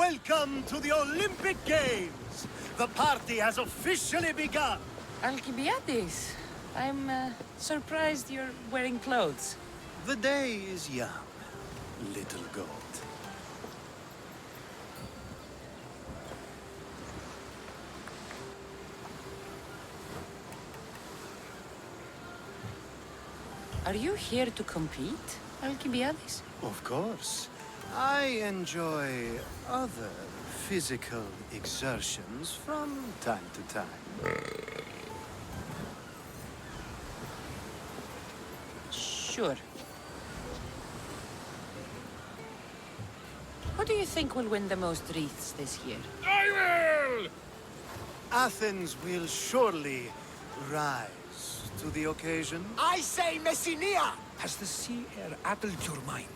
Welcome to the Olympic Games! The party has officially begun! Alcibiades, I'm surprised you're wearing clothes. The day is young, little goat. Are you here to compete, Alcibiades? Of course. I enjoy other physical exertions from time to time. Sure. Who do you think will win the most wreaths this year? I will! Athens will surely rise to the occasion. I say Messinia! Has the sea air addled your mind?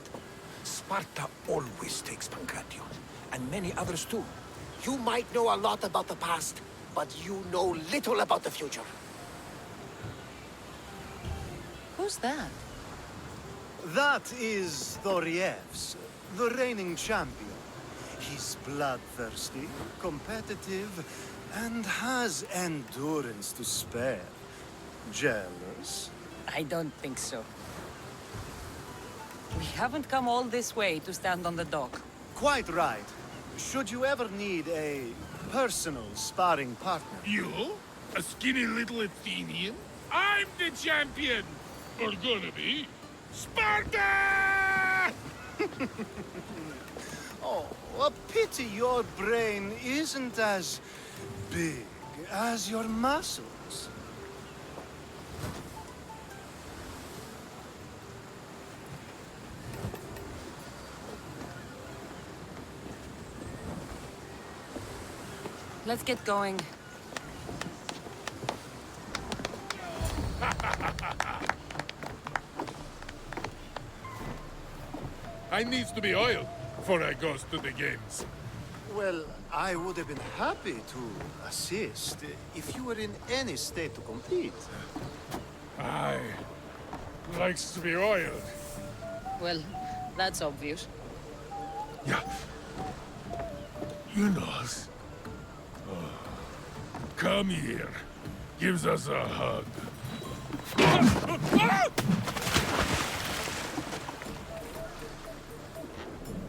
Sparta always takes Pancration, and many others too. You might know a lot about the past, but you know little about the future. Who's that? That is Thorievs, the reigning champion. He's bloodthirsty, competitive, and has endurance to spare. Jealous? I don't think so. We haven't come all this way to stand on the dock. Quite right. Should you ever need a personal sparring partner? You? A skinny little Athenian? I'm the champion! Or gonna be. Sparta! Oh, a pity your brain isn't as big as your muscles. Let's get going. I needs to be oiled before I goes to the games. Well, I would have been happy to assist if you were in any state to compete. I likes to be oiled. Well, that's obvious. Yeah. You knows. Come here. Gives us a hug.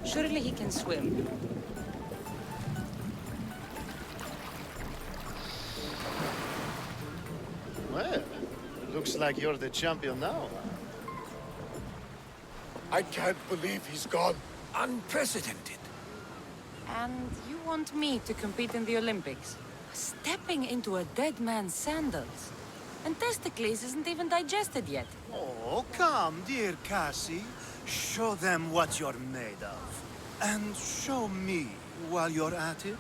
Surely he can swim. Well, looks like you're the champion now. I can't believe he's gone. Unprecedented. And you want me to compete in the Olympics? Stepping into a dead man's sandals. And Testicles isn't even digested yet. Oh, come, dear Cassie. Show them what you're made of. And show me while you're at it.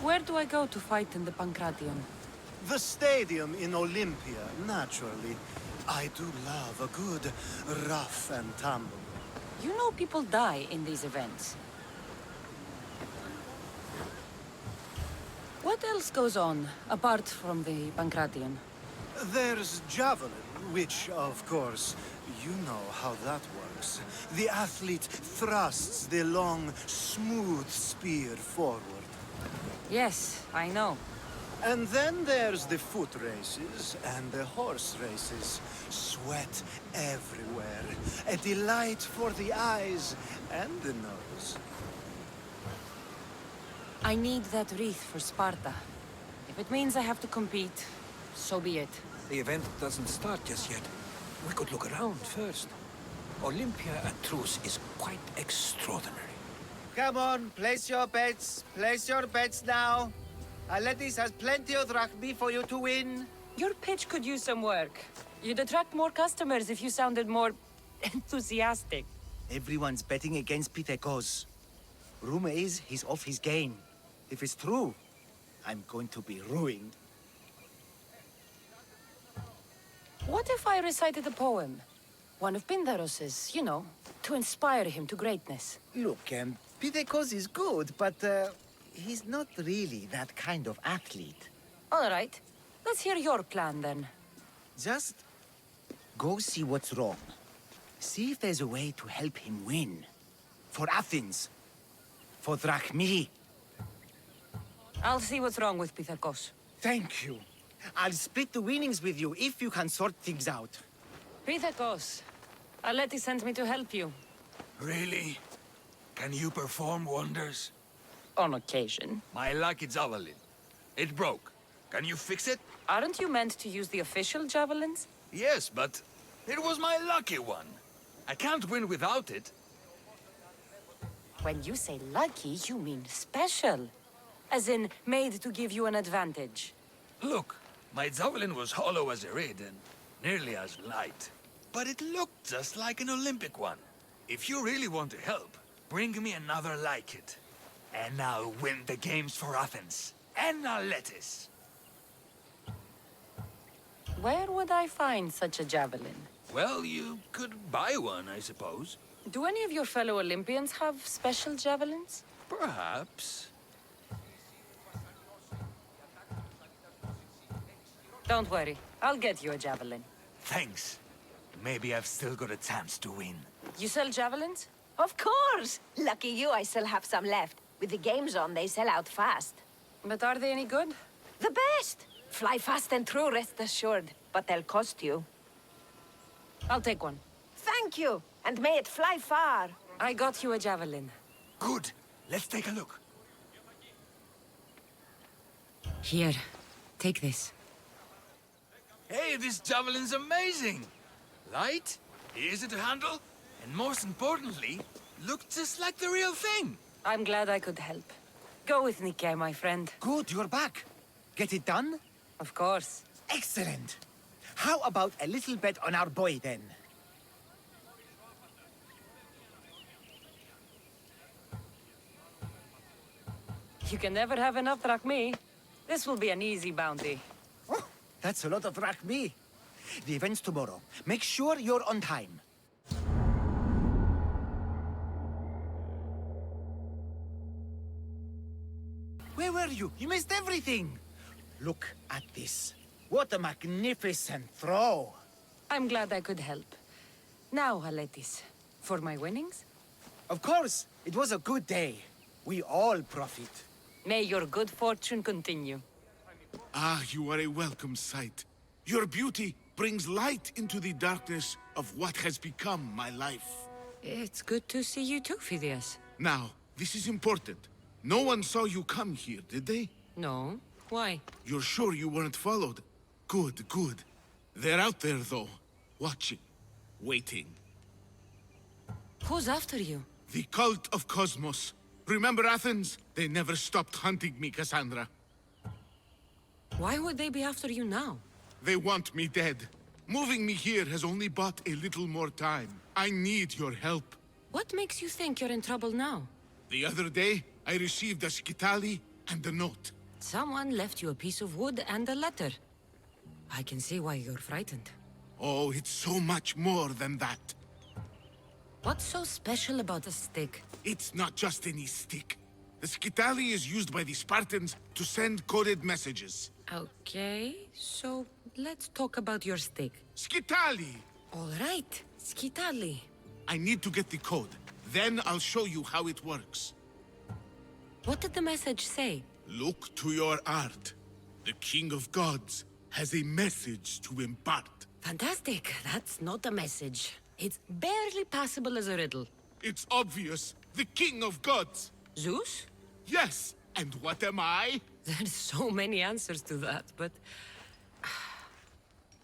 Where do I go to fight in the Pancration? The stadium in Olympia, naturally. I do love a good rough and tumble. You know people die in these events. What else goes on, apart from the Pancration? There's javelin, which, of course, you know how that works. The athlete thrusts the long, smooth spear forward. Yes, I know. And then there's the foot races and the horse races. Sweat everywhere. A delight for the eyes and the nose. I need that wreath for Sparta. If it means I have to compete, so be it. The event doesn't start just yet. We could look around first. Olympia at truce is quite extraordinary. Come on, place your bets. Place your bets now. Aledis has plenty of drachmi for you to win. Your pitch could use some work. You'd attract more customers if you sounded more enthusiastic. Everyone's betting against Pitekos. Rumor is he's off his game. If it's true, I'm going to be ruined. What if I recited a poem? One of Pindaros's, you know, to inspire him to greatness. Look, Pitekos is good, but he's not really that kind of athlete. All right. Let's hear your plan, then. Just go see what's wrong. See if there's a way to help him win. For Athens. for drachmi. I'll see what's wrong with Pithekos. Thank you. I'll split the winnings with you if you can sort things out. Pithekos, Aleti sent me to help you. Really? Can you perform wonders? On occasion. My lucky javelin. It broke. Can you fix it? Aren't you meant to use the official javelins? Yes, but it was my lucky one. I can't win without it. When you say lucky, you mean special. As in, made to give you an advantage. Look, my javelin was hollow as a reed and nearly as light. But it looked just like an Olympic one. If you really want to help, bring me another like it. And I'll win the games for Athens. And Aletis. Where would I find such a javelin? Well, you could buy one, I suppose. Do any of your fellow Olympians have special javelins? Perhaps. Don't worry, I'll get you a javelin. Thanks. Maybe I've still got a chance to win. You sell javelins? Of course! Lucky you, I still have some left. With the games on, they sell out fast. But are they any good? The best! Fly fast and true, rest assured. But they'll cost you. I'll take one. Thank you! And may it fly far! I got you a javelin. Good. Let's take a look. Here, take this. Hey, this javelin's amazing! Light, easy to handle, and most importantly, look just like the real thing. I'm glad I could help. Go with Nikkei, my friend. Good, you're back. Get it done? Of course. Excellent. How about a little bet on our boy, then? You can never have enough drachmi. This will be an easy bounty. Oh, that's a lot of drachmi. The event's tomorrow. Make sure you're on time. Where were you? You missed everything. Look at this. What a magnificent throw. I'm glad I could help. Now, Aletis, for my winnings? Of course, it was a good day. We all profit. May your good fortune continue. Ah, you are a welcome sight. Your beauty brings light into the darkness of what has become my life. It's good to see you too, Phidias. Now, this is important. No one saw you come here, did they? No? Why? You're sure you weren't followed? Good, good. They're out there, though. Watching. Waiting. Who's after you? The cult of Cosmos. Remember Athens? They never stopped hunting me, Cassandra. Why would they be after you now? They want me dead. Moving me here has only bought a little more time. I need your help. What makes you think you're in trouble now? The other day, I received a skitali and a note. Someone left you a piece of wood and a letter. I can see why you're frightened. Oh, it's so much more than that. What's so special about a stick? It's not just any stick. The skitali is used by the Spartans to send coded messages. Okay, so let's talk about your stick. Skitali! All right, Skitali. I need to get the code. Then I'll show you how it works. What did the message say? Look to your art. The King of Gods has a message to impart. Fantastic. That's not a message. It's barely passable as a riddle. It's obvious. The King of Gods. Zeus? Yes. And what am I? There's so many answers to that, but...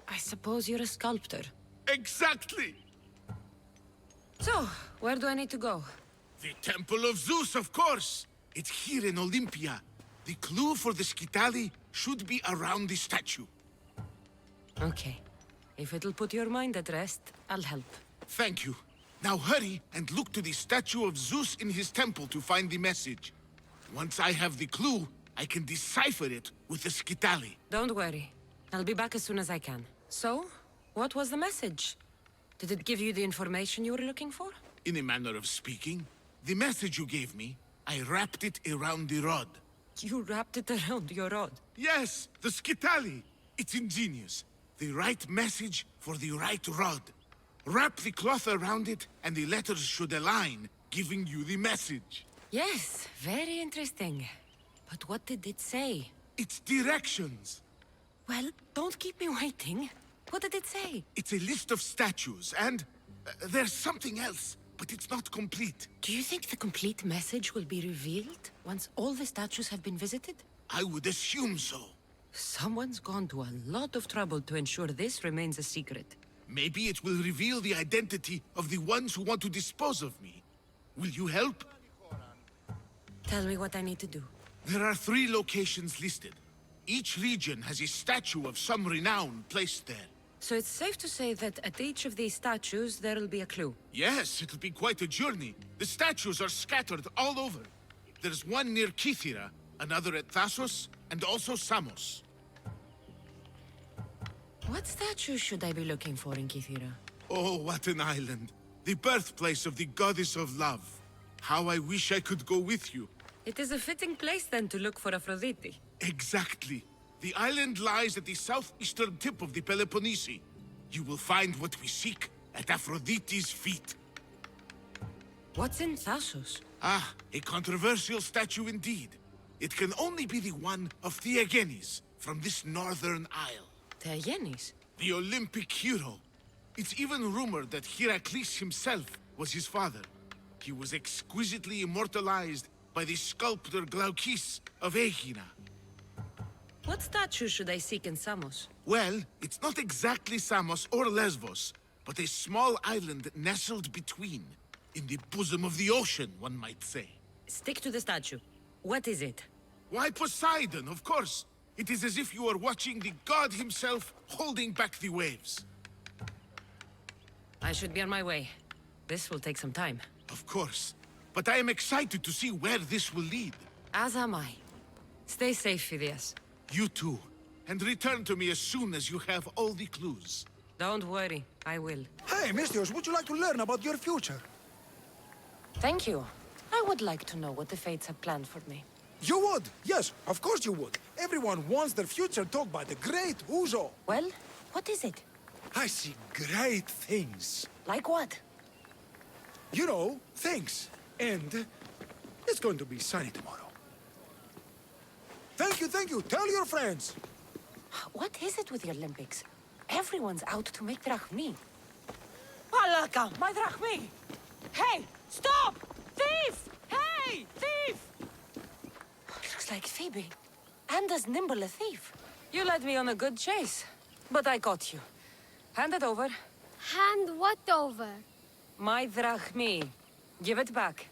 I suppose you're a sculptor. Exactly. So, where do I need to go? The Temple of Zeus, of course. It's here in Olympia. The clue for the skitali should be around the statue. Okay. If it'll put your mind at rest, I'll help. Thank you. Now hurry and look to the statue of Zeus in his temple to find the message. Once I have the clue, I can decipher it with the skitali. Don't worry. I'll be back as soon as I can. So, what was the message? Did it give you the information you were looking for? In a manner of speaking, the message you gave me, I wrapped it around the rod. You wrapped it around your rod. Yes, the skitali. It's ingenious. The right message for the right rod. Wrap the cloth around it, and the letters should align, giving you the message. Yes, very interesting. But what did it say? It's directions. Well, don't keep me waiting. What did it say? It's a list of statues, and there's something else, but it's not complete. Do you think the complete message will be revealed once all the statues have been visited? I would assume so. Someone's gone to a lot of trouble to ensure this remains a secret. Maybe it will reveal the identity of the ones who want to dispose of me. Will you help? Tell me what I need to do. There are 3 locations listed. Each region has a statue of some renown placed there. So it's safe to say that at each of these statues there'll be a clue. Yes, it'll be quite a journey. The statues are scattered all over. There's one near Kythera, another at Thasos, and also Samos. What statue should I be looking for in Kythera? Oh, what an island. The birthplace of the goddess of love. How I wish I could go with you. It is a fitting place then to look for Aphrodite. Exactly. The island lies at the southeastern tip of the Peloponnese. You will find what we seek at Aphrodite's feet. What's in Thasos? Ah, a controversial statue indeed. It can only be the one of Theagenes from this northern isle. Theagenes? The Olympic hero. It's even rumored that Heracles himself was his father. He was exquisitely immortalized by the sculptor Glaukis of Aegina. What statue should I seek in Samos? Well, it's not exactly Samos or Lesbos, but a small island nestled between. In the bosom of the ocean, one might say. Stick to the statue. What is it? Why, Poseidon, of course. It is as if you are watching the god himself holding back the waves. I should be on my way. This will take some time. Of course. But I am excited to see where this will lead. As am I. Stay safe, Phidias. You too. And return to me as soon as you have all the clues. Don't worry, I will. Hey, Mystios, would you like to learn about your future? Thank you. I would like to know what the Fates have planned for me. You would? Yes, of course you would. Everyone wants their future told by the great Uzo. Well, what is it? I see great things. Like what? You know, things. And it's going to be sunny tomorrow. Thank you, thank you. Tell your friends. What is it with the Olympics? Everyone's out to make drachmi. Alaka, my drachmi! Hey, stop! Thief! Hey, thief! Looks like Phoebe. And as nimble a thief. You led me on a good chase, but I caught you. Hand it over. Hand what over? My drachmi. Give it back.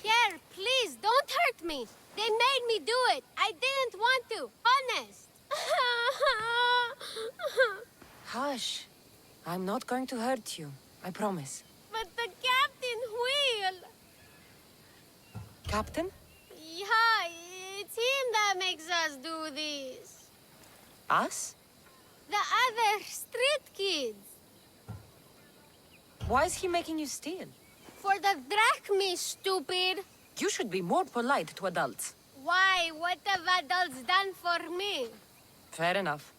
Here, please, don't hurt me. They made me do it. I didn't want to, honest. Hush. I'm not going to hurt you. I promise. But the captain will. Captain? Yeah, it's him that makes us do this. Us? The other street kids. Why is he making you steal? For the drachmi, stupid. You should be more polite to adults. Why? What have adults done for me? Fair enough.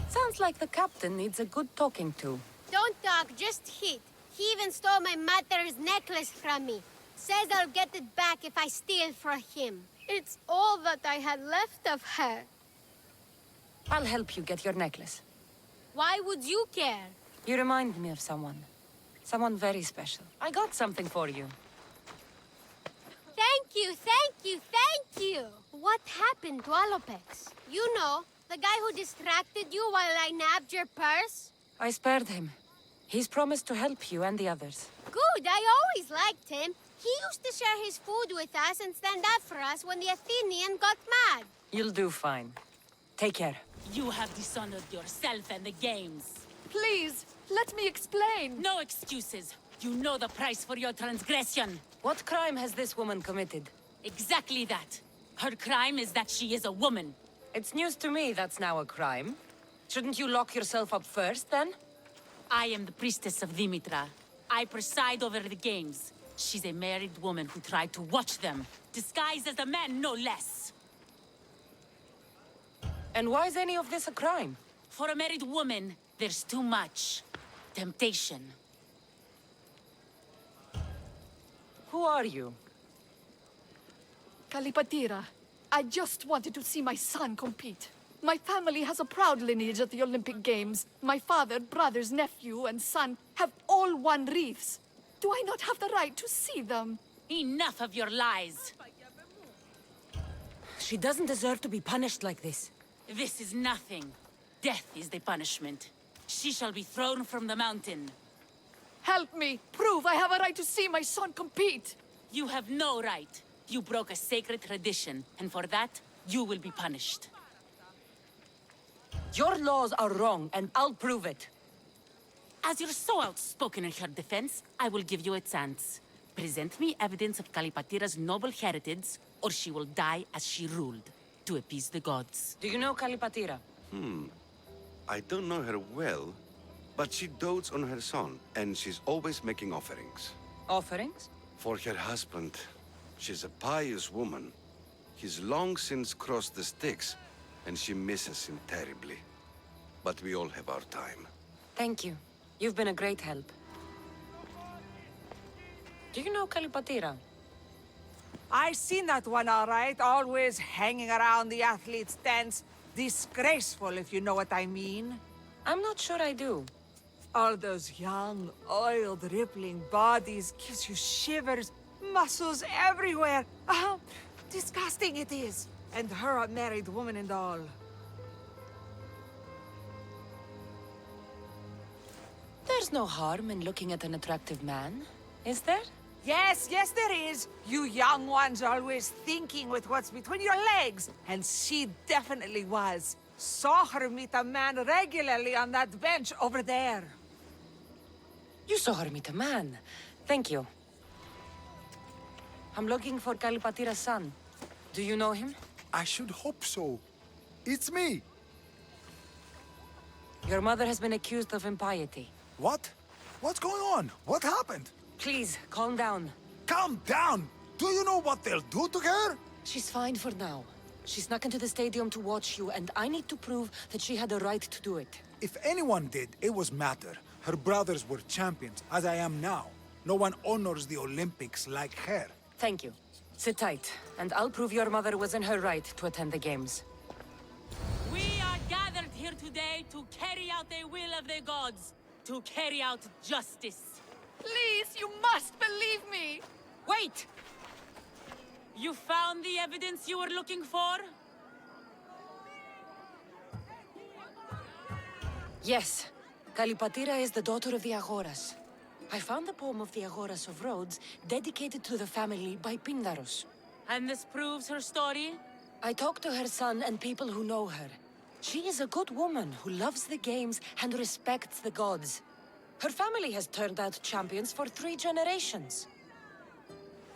Sounds like the captain needs a good talking to. Don't talk, just hit. He even stole my mother's necklace from me. Says I'll get it back if I steal for him. It's all that I had left of her. I'll help you get your necklace. Why would you care? You remind me of someone. Someone very special. I got something for you. Thank you, thank you, thank you! What happened to Alopex? You know, the guy who distracted you while I nabbed your purse? I spared him. He's promised to help you and the others. Good, I always liked him. He used to share his food with us and stand up for us when the Athenian got mad. You'll do fine. Take care. You have dishonored yourself and the games. Please, let me explain. No excuses. You know the price for your transgression. What crime has this woman committed? Exactly that. Her crime is that she is a woman. It's news to me that's now a crime. Shouldn't you lock yourself up first, then? I am the priestess of Dimitra. I preside over the games. She's a married woman who tried to watch them, disguised as a man, no less. And why is any of this a crime? For a married woman, there's too much temptation. Who are you? Kalipatira, I just wanted to see my son compete. My family has a proud lineage at the Olympic Games. My father, brothers, nephew, and son have all won wreaths. Do I not have the right to see them? Enough of your lies! She doesn't deserve to be punished like this. This is nothing. Death is the punishment. She shall be thrown from the mountain. Help me! Prove I have a right to see my son compete! You have no right. You broke a sacred tradition, and for that, you will be punished. Your laws are wrong, and I'll prove it. As you're so outspoken in her defense, I will give you a chance. Present me evidence of Kalipatira's noble heritage, or she will die as she ruled, to appease the gods. Do you know Kalipatira? I don't know her well, but she dotes on her son, and she's always making offerings. Offerings? For her husband. She's a pious woman. He's long since crossed the Styx, and she misses him terribly. But we all have our time. Thank you. You've been a great help. Do you know Kalipatira? I seen that one all right, always hanging around the athletes' tents. Disgraceful, if you know what I mean. I'm not sure I do. All those young, oiled, rippling bodies gives you shivers, muscles everywhere. Disgusting it is. And her a married woman and all. There's no harm in looking at an attractive man, is there? Yes, yes there is. You young ones always thinking with what's between your legs. And she definitely was. Saw her meet a man regularly on that bench over there. You saw her meet a man. Thank you. I'm looking for Kalipatira's son. Do you know him? I should hope so. It's me. Your mother has been accused of impiety. What? What's going on? What happened? Please, calm down. Calm down! Do you know what they'll do to her? She's fine for now. She snuck into the stadium to watch you, and I need to prove that she had a right to do it. If anyone did, it was Matter. Her brothers were champions, as I am now. No one honors the Olympics like her. Thank you. Sit tight, and I'll prove your mother was in her right to attend the games. We are gathered here today to carry out the will of the gods, to carry out justice. Please, you must believe me! Wait! You found the evidence you were looking for? Yes. Kalipatira is the daughter of the Agoras. I found the poem of the Agoras of Rhodes dedicated to the family by Pindaros. And this proves her story? I talked to her son and people who know her. She is a good woman who loves the games and respects the gods. Her family has turned out champions for 3 generations.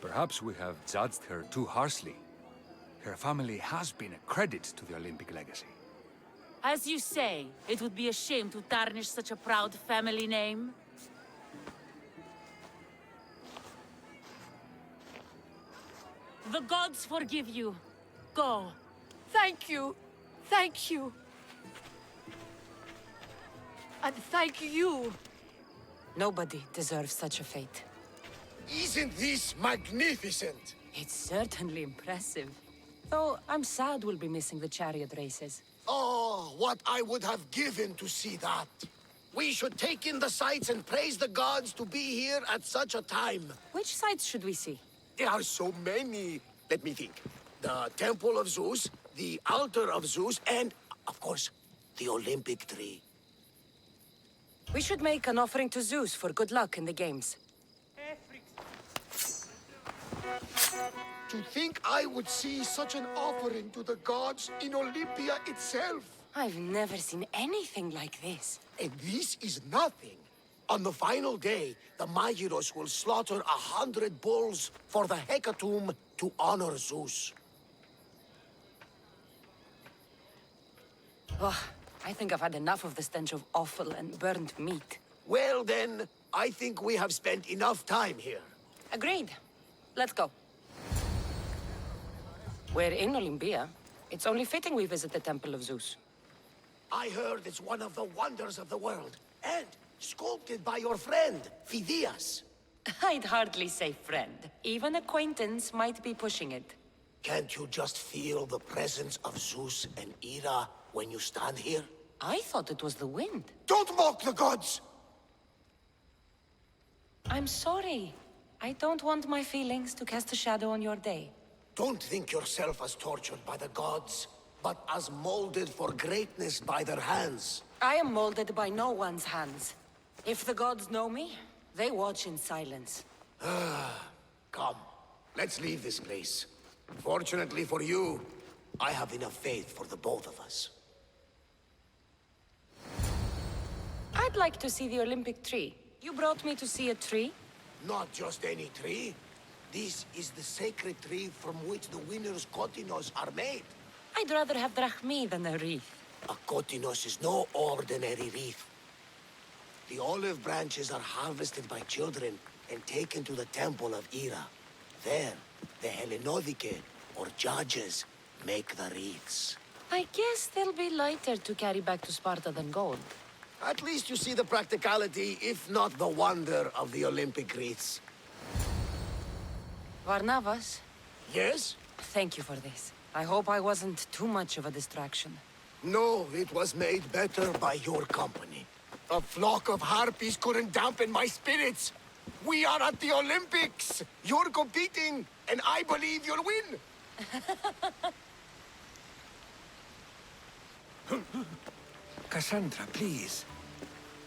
Perhaps we have judged her too harshly. Her family has been a credit to the Olympic legacy. As you say, it would be a shame to tarnish such a proud family name. The gods forgive you. Go. Thank you. Thank you. And thank you. Nobody deserves such a fate. Isn't this magnificent? It's certainly impressive. Though I'm sad we'll be missing the chariot races. Oh, what I would have given to see that. We should take in the sights and praise the gods to be here at such a time. Which sites should we see? There are so many. Let me think. The Temple of Zeus, the Altar of Zeus, and, of course, the Olympic tree. We should make an offering to Zeus for good luck in the games. To think I would see such an offering to the gods in Olympia itself. I've never seen anything like this. And this is nothing. On the final day, the Magiros will slaughter 100 bulls for the hecatomb to honor Zeus. Oh, I think I've had enough of the stench of offal and burnt meat. Well then, I think we have spent enough time here. Agreed. Let's go. We're in Olympia. It's only fitting we visit the Temple of Zeus. I heard it's one of the wonders of the world, and sculpted by your friend, Phidias. I'd hardly say friend. Even acquaintance might be pushing it. Can't you just feel the presence of Zeus and Hera when you stand here? I thought it was the wind. Don't mock the gods! I'm sorry. I don't want my feelings to cast a shadow on your day. Don't think yourself as tortured by the gods, but as molded for greatness by their hands. I am molded by no one's hands. If the gods know me, they watch in silence. Come, let's leave this place. Fortunately for you, I have enough faith for the both of us. I'd like to see the Olympic tree. You brought me to see a tree? Not just any tree. This is the sacred tree from which the winner's kotinos are made. I'd rather have drachmi than a wreath. A kotinos is no ordinary wreath. The olive branches are harvested by children and taken to the temple of Hera. There, the Hellenodike, or judges, make the wreaths. I guess they'll be lighter to carry back to Sparta than gold. At least you see the practicality, if not the wonder, of the Olympic wreaths. Varnavas? Yes? Thank you for this. I hope I wasn't too much of a distraction. No, it was made better by your company. A flock of harpies couldn't dampen my spirits. We are at the Olympics! You're competing, and I believe you'll win! Cassandra, please.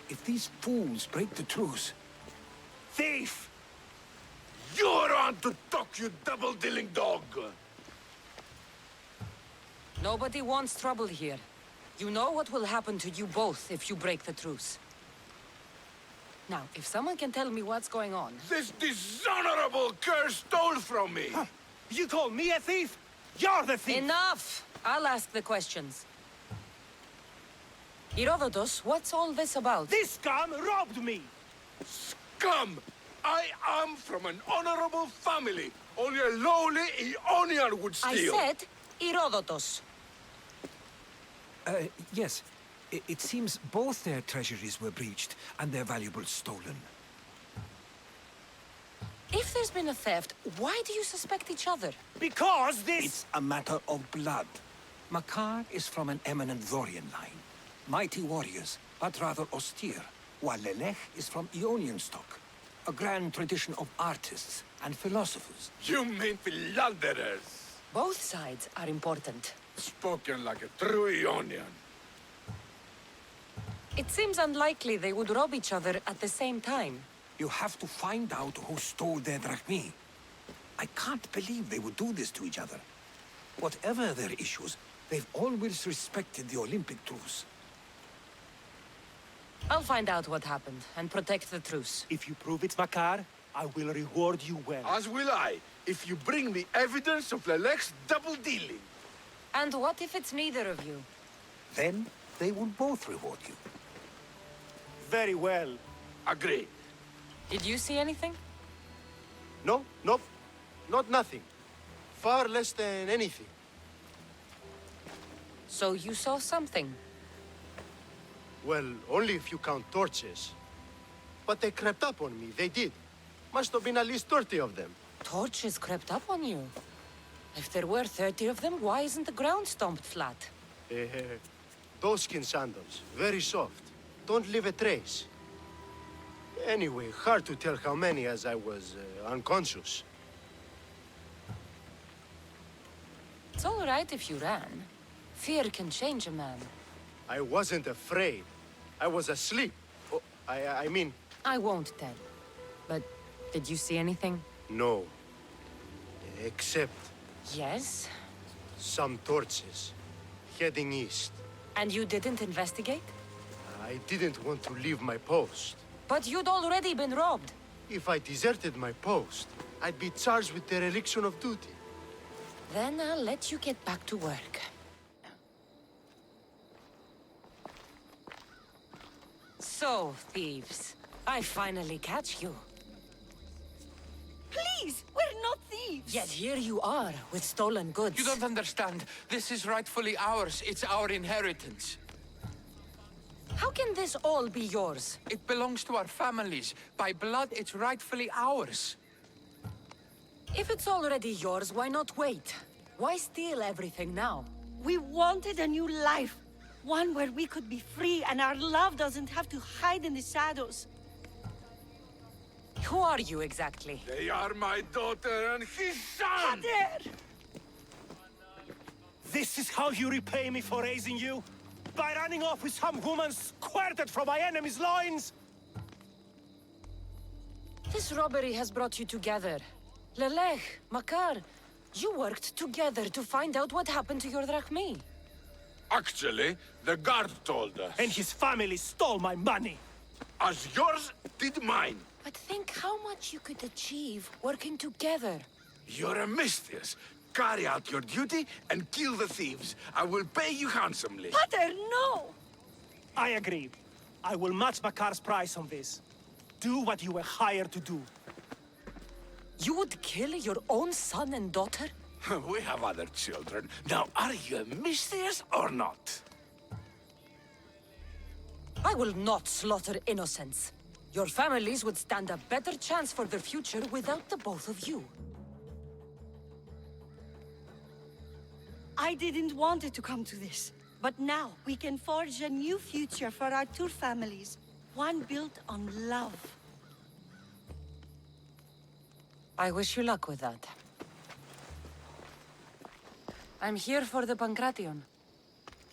If these fools break the truce... Thief! You're on to talk, you double-dealing dog! Nobody wants trouble here. You know what will happen to you both if you break the truce. Now, if someone can tell me what's going on... This dishonorable cur stole from me! Huh. You call me a thief? You're the thief! Enough! I'll ask the questions. Herodotus, what's all this about? This scum robbed me! Scum! I am from an honorable family. Only a lowly Ionian would steal. I said Herodotus. Yes. It seems both their treasuries were breached and their valuables stolen. If there's been a theft, why do you suspect each other? Because this... It's a matter of blood. Makar is from an eminent Dorian line. Mighty warriors, but rather austere, while Lelech is from Ionian stock. A grand tradition of artists and philosophers. You mean philanderers? Both sides are important. Spoken like a true Ionian. It seems unlikely they would rob each other at the same time. You have to find out who stole their drachmi. I can't believe they would do this to each other. Whatever their issues, they've always respected the Olympic truce. I'll find out what happened and protect the truce. If you prove it's Makar, I will reward you well. As will I, if you bring me evidence of Lelech's double-dealing. And what if it's neither of you? Then they will both reward you. Very well. Agreed. Did you see anything? No, nope. Not nothing. Far less than anything. So you saw something? Well, only if you count torches. But they crept up on me, they did. Must have been at least 30 of them. Torches crept up on you? If there were 30 of them, why isn't the ground stomped flat? Doeskin sandals, very soft. Don't leave a trace. Anyway, hard to tell how many as I was unconscious. It's all right if you ran. Fear can change a man. I wasn't afraid. I was asleep. Oh, I mean... I won't tell. But did you see anything? No. Except... Yes? Some torches. Heading east. And you didn't investigate? I didn't want to leave my post. But you'd already been robbed. If I deserted my post, I'd be charged with dereliction of duty. Then I'll let you get back to work. So, thieves, I finally catch you. Please, we're not thieves! Yet here you are, with stolen goods. You don't understand. This is rightfully ours. It's our inheritance. How can this all be yours? It belongs to our families. By blood, it's rightfully ours. If it's already yours, why not wait? Why steal everything now? We wanted a new life. One where we could be free and our love doesn't have to hide in the shadows. Who are you exactly? They are my daughter and his son! This is how you repay me for raising you? By running off with some woman squirted from my enemy's loins? This robbery has brought you together. Lelech, Makar, you worked together to find out what happened to your drachmi. Actually, the guard told us. And his family stole my money. As yours did mine. But think how much you could achieve working together. You're a mistress. Carry out your duty and kill the thieves. I will pay you handsomely. Pater, no! I agree. I will match Makar's price on this. Do what you were hired to do. You would kill your own son and daughter? We have other children. Now, are you a mistress or not? I will not slaughter innocents. Your families would stand a better chance for their future without the both of you. I didn't want it to come to this. But now, we can forge a new future for our two families. One built on love. I wish you luck with that. I'm here for the Pancration.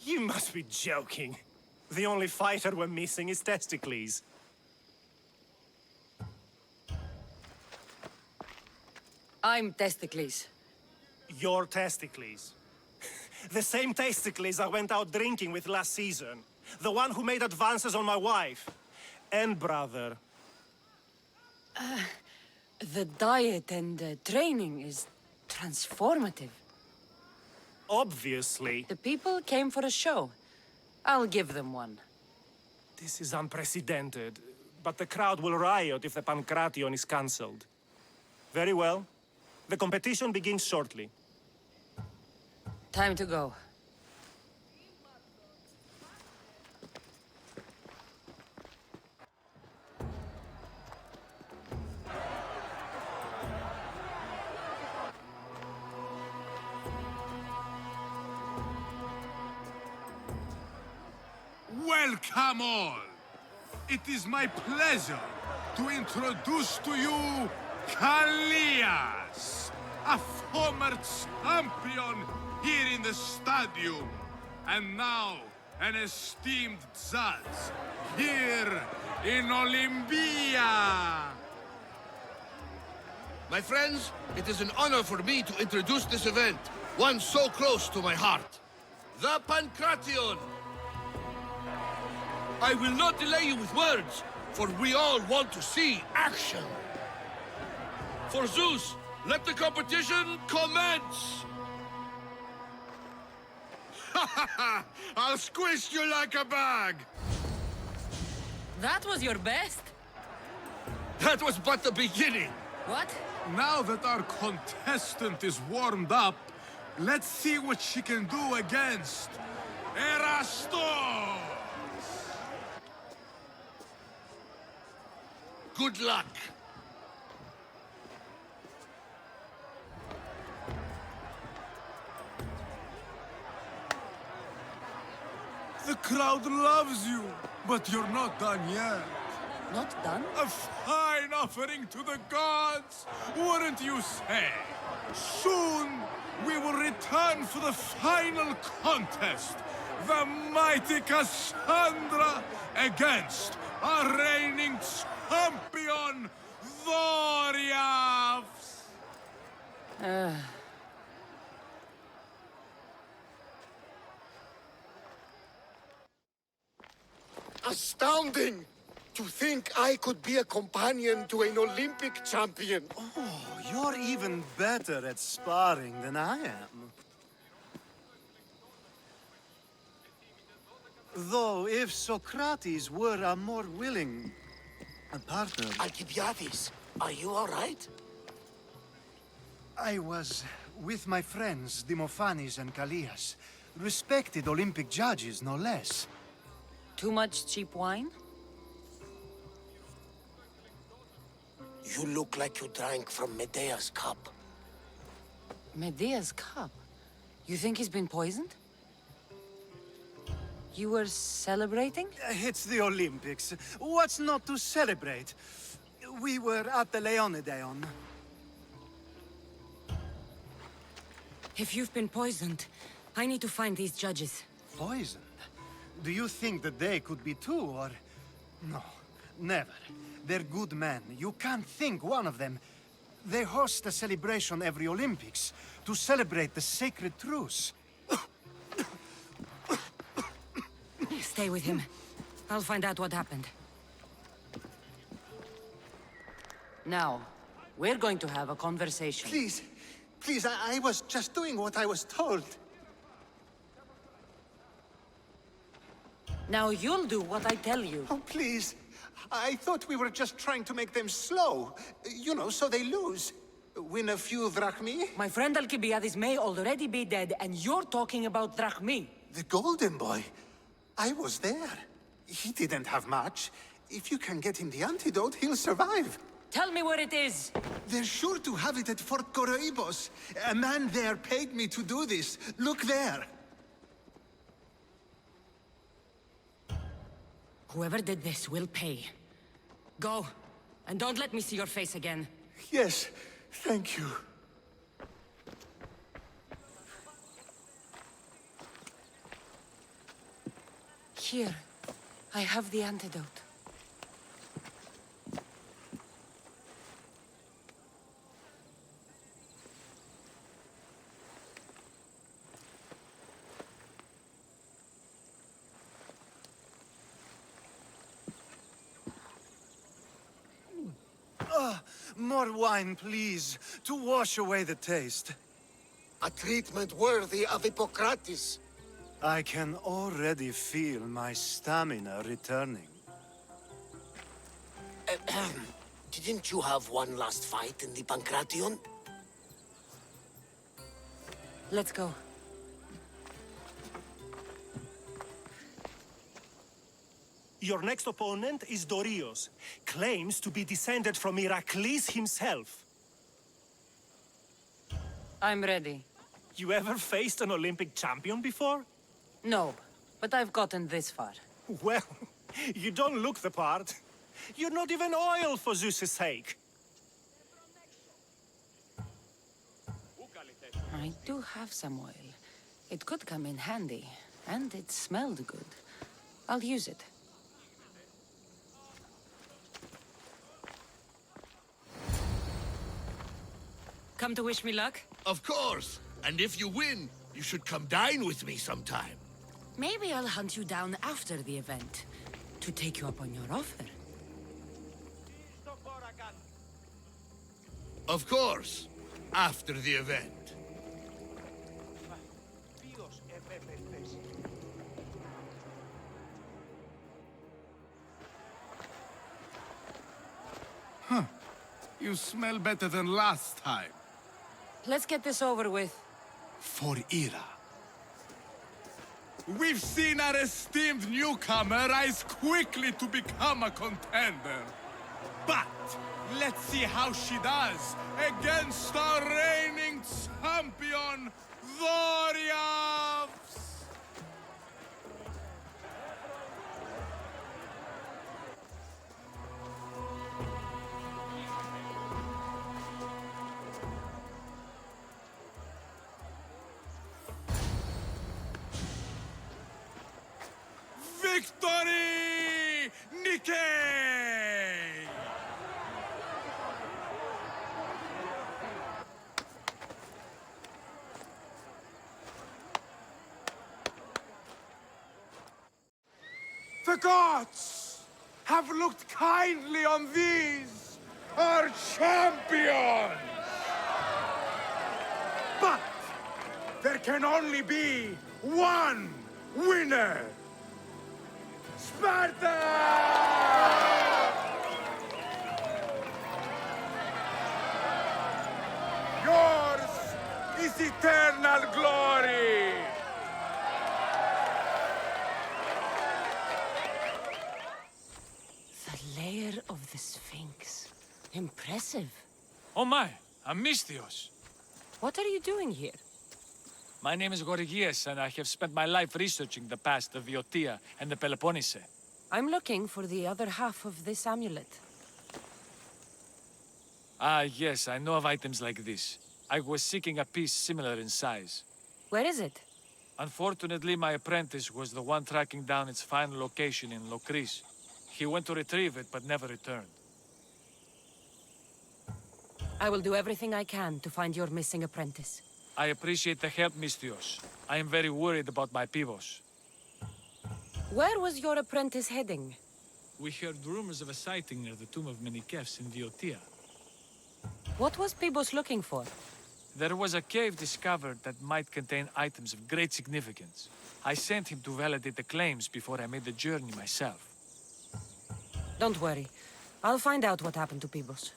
You must be joking. The only fighter we're missing is Testicles. I'm Testicles. Your Testicles. The same Testicles I went out drinking with last season. The one who made advances on my wife. And brother. The diet and training is transformative. Obviously. The people came for a show. I'll give them one. This is unprecedented, but the crowd will riot if the Pancration is cancelled. Very well. The competition begins shortly. Time to go. Welcome all! It is my pleasure to introduce to you Kalias, a former champion here in the stadium, and now an esteemed judge here in Olympia. My friends, it is an honor for me to introduce this event, one so close to my heart. The Pancration! I will not delay you with words, for we all want to see action. For Zeus, let the competition commence! I'll squish you like a bag! That was your best? That was but the beginning! What? Now that our contestant is warmed up, let's see what she can do against Erastos! Good luck! The crowd loves you, but you're not done yet. Not done? A fine offering to the gods, wouldn't you say? Soon, we will return for the final contest. The mighty Cassandra against our reigning champion, Doriaths! Astounding! To think I could be a companion to an Olympic champion. Oh, you're even better at sparring than I am. Though, if Socrates were a more willing partner... Alcibiades, are you all right? I was with my friends, Demophanes and Callias. Respected Olympic judges, no less. Too much cheap wine? You look like you drank from Medea's cup. Medea's cup? You think he's been poisoned? You were celebrating? It's the Olympics. What's not to celebrate? We were at the Leonideon. If you've been poisoned, I need to find these judges. Poisoned? Do you think that they could be too, or... No, never. They're good men. You can't think one of them. They host a celebration every Olympics to celebrate the sacred truce. Stay with him. I'll find out what happened. Now, we're going to have a conversation. Please, please, I was just doing what I was told. Now you'll do what I tell you. Oh, please. I thought we were just trying to make them slow. You know, so they lose. Win a few drachmi. My friend Alcibiades may already be dead, and you're talking about drachmi. The Golden Boy. I was there. He didn't have much. If you can get him the antidote, he'll survive. Tell me where it is. They're sure to have it at Fort Coroibos. A man there paid me to do this. Look there. Whoever did this will pay. Go, and don't let me see your face again. Yes, thank you. Here, I have the antidote. More wine, please, to wash away the taste. A treatment worthy of Hippocrates. I can already feel my stamina returning. Didn't you have one last fight in the Pancration? Let's go. Your next opponent is Dorios. Claims to be descended from Heracles himself. I'm ready. You ever faced an Olympic champion before? No, but I've gotten this far. Well, you don't look the part. You're not even oil for Zeus's sake. I do have some oil. It could come in handy, and it smelled good. I'll use it. Come to wish me luck? Of course. And if you win, you should come dine with me sometime. Maybe I'll hunt you down after the event, to take you up on your offer. Of course. After the event. Huh. You smell better than last time. Let's get this over with. For Ira. We've seen our esteemed newcomer rise quickly to become a contender. But let's see how she does against our reigning champion, Dorios! Victory! Nike! The gods have looked kindly on these, our champions! But there can only be one winner! Sparta! Yours is eternal glory! The lair of the Sphinx. Impressive. Oh my, Amistios. What are you doing here? My name is Gorgias, and I have spent my life researching the past of Viotia and the Peloponnese. I'm looking for the other half of this amulet. Ah, yes, I know of items like this. I was seeking a piece similar in size. Where is it? Unfortunately, my apprentice was the one tracking down its final location in Locris. He went to retrieve it, but never returned. I will do everything I can to find your missing apprentice. I appreciate the help, Mistios. I am very worried about my pivos. Where was your apprentice heading? We heard rumors of a sighting near the tomb of Menikefs in Viotia. What was Pibos looking for? There was a cave discovered that might contain items of great significance. I sent him to validate the claims before I made the journey myself. Don't worry. I'll find out what happened to Pibos.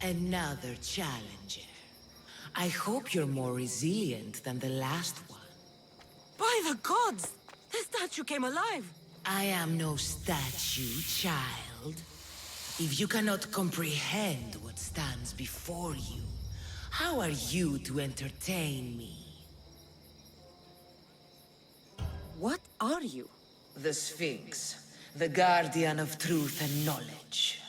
Another challenger. I hope you're more resilient than the last one. By the gods! The statue came alive! I am no statue, child. If you cannot comprehend what stands before you, how are you to entertain me? What are you? The Sphinx, the guardian of truth and knowledge.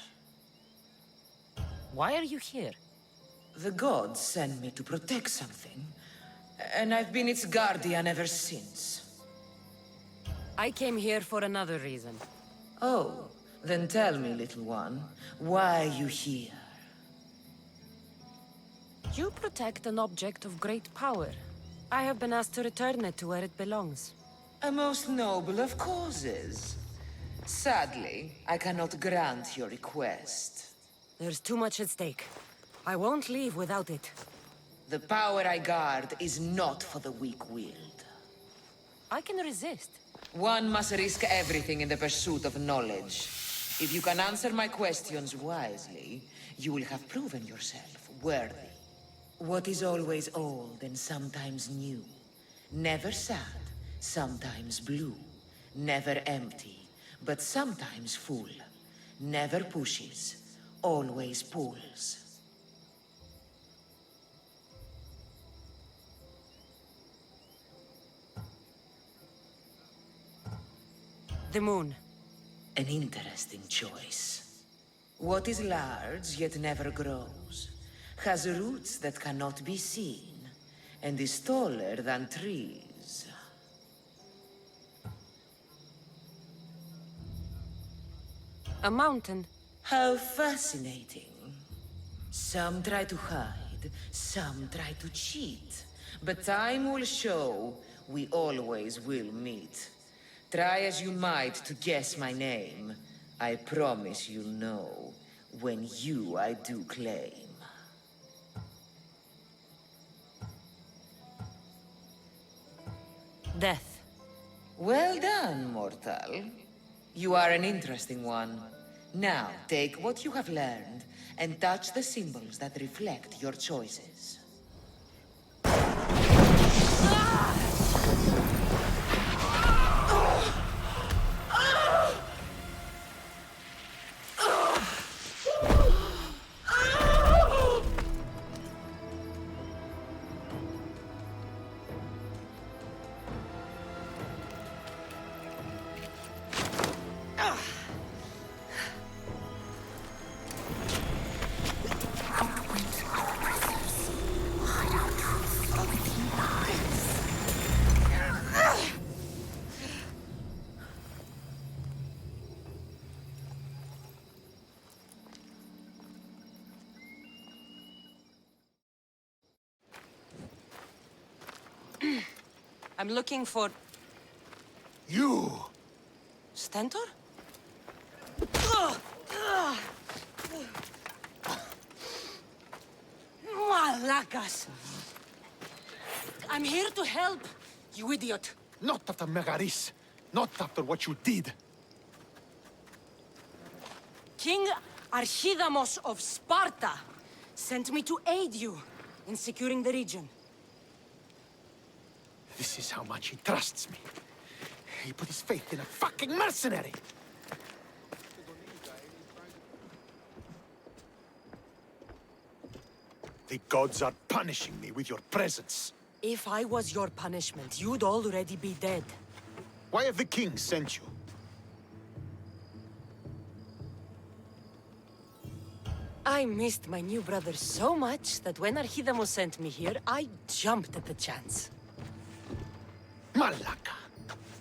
Why are you here? The gods sent me to protect something, and I've been its guardian ever since. I came here for another reason. Oh, then tell me, little one, why are you here? You protect an object of great power. I have been asked to return it to where it belongs. A most noble of causes. Sadly, I cannot grant your request. There's too much at stake. I won't leave without it. The power I guard is not for the weak-willed. I can resist. One must risk everything in the pursuit of knowledge. If you can answer my questions wisely, you will have proven yourself worthy. What is always old and sometimes new. Never sad, sometimes blue. Never empty, but sometimes full. Never pushes, always pulls. The moon. An interesting choice. What is large yet never grows, has roots that cannot be seen, and is taller than trees. A mountain. How fascinating. Some try to hide, some try to cheat. But time will show we always will meet. Try as you might to guess my name. I promise you'll know when I do claim. Death. Well done, mortal. You are an interesting one. Now, take what you have learned and touch the symbols that reflect your choices. I'm looking for... You! Stentor? Malacas! I'm here to help, you idiot. Not after Megaris. Not after what you did. King Archidamos of Sparta sent me to aid you in securing the region. This is how much he trusts me. He put his faith in a fucking mercenary! The gods are punishing me with your presence. If I was your punishment, you'd already be dead. Why have the kings sent you? I missed my new brother so much that when Archidamos sent me here, I jumped at the chance. Malaka!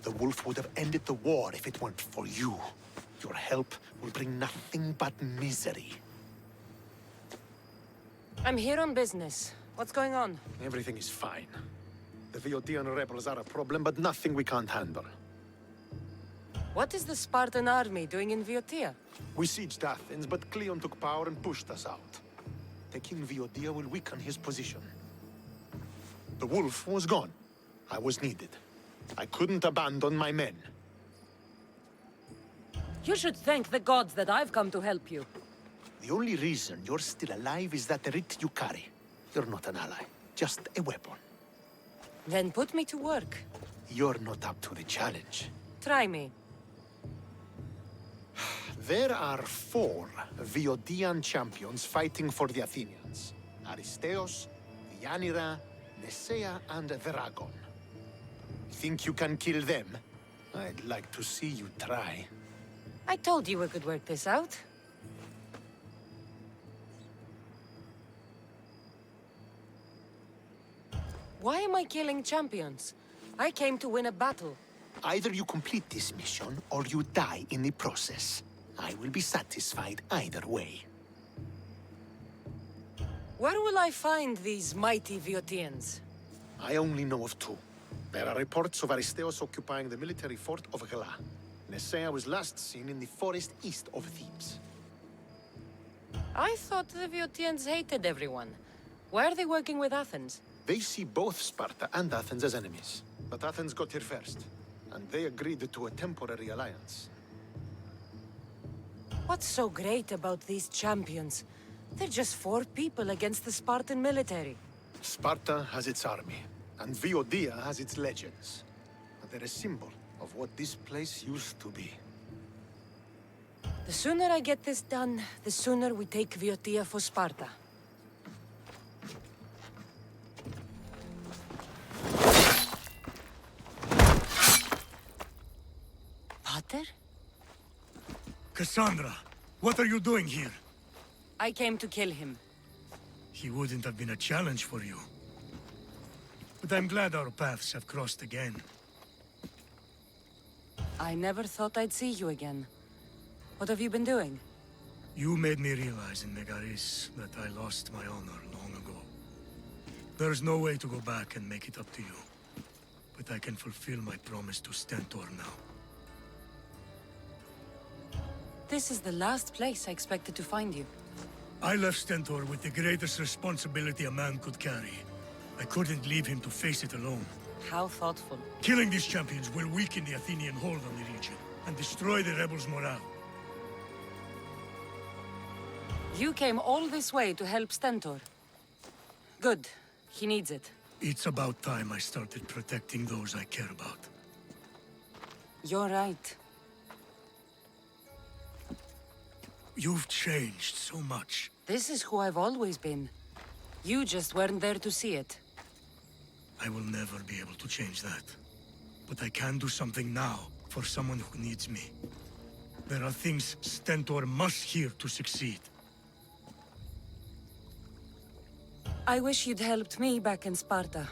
The wolf would have ended the war if it weren't for you. Your help will bring nothing but misery. I'm here on business. What's going on? Everything is fine. The Viotian rebels are a problem, but nothing we can't handle. What is the Spartan army doing in Viotia? We sieged Athens, but Cleon took power and pushed us out. Taking Viotia will weaken his position. The wolf was gone. I was needed. I couldn't abandon my men. You should thank the gods that I've come to help you. The only reason you're still alive is that writ you carry. You're not an ally, just a weapon. Then put me to work. You're not up to the challenge. Try me. There are 4 Viotian champions fighting for the Athenians. Aristeos, Deianira, Nesea, and Dragon. Think you can kill them? I'd like to see you try. I told you we could work this out. Why am I killing champions? I came to win a battle. Either you complete this mission, or you die in the process. I will be satisfied either way. Where will I find these mighty Viotians? I only know of 2. There are reports of Aristeos occupying the military fort of Gela. Nesea was last seen in the forest east of Thebes. I thought the Viotians hated everyone. Why are they working with Athens? They see both Sparta and Athens as enemies. But Athens got here first, and they agreed to a temporary alliance. What's so great about these champions? They're just 4 people against the Spartan military. Sparta has its army, and Viotia has its legends. But they're a symbol of what this place used to be. The sooner I get this done, the sooner we take Viotia for Sparta. Pater? Cassandra, what are you doing here? I came to kill him. He wouldn't have been a challenge for you. But I'm glad our paths have crossed again. I never thought I'd see you again. What have you been doing? You made me realize in Megaris that I lost my honor long ago. There's no way to go back and make it up to you. But I can fulfill my promise to Stentor now. This is the last place I expected to find you. I left Stentor with the greatest responsibility a man could carry. I couldn't leave him to face it alone. How thoughtful. Killing these champions will weaken the Athenian hold on the region and destroy the rebels' morale. You came all this way to help Stentor. Good. He needs it. It's about time I started protecting those I care about. You're right. You've changed so much. This is who I've always been. You just weren't there to see it. I will never be able to change that. But I can do something now for someone who needs me. There are things Stentor must hear to succeed. I wish you'd helped me back in Sparta.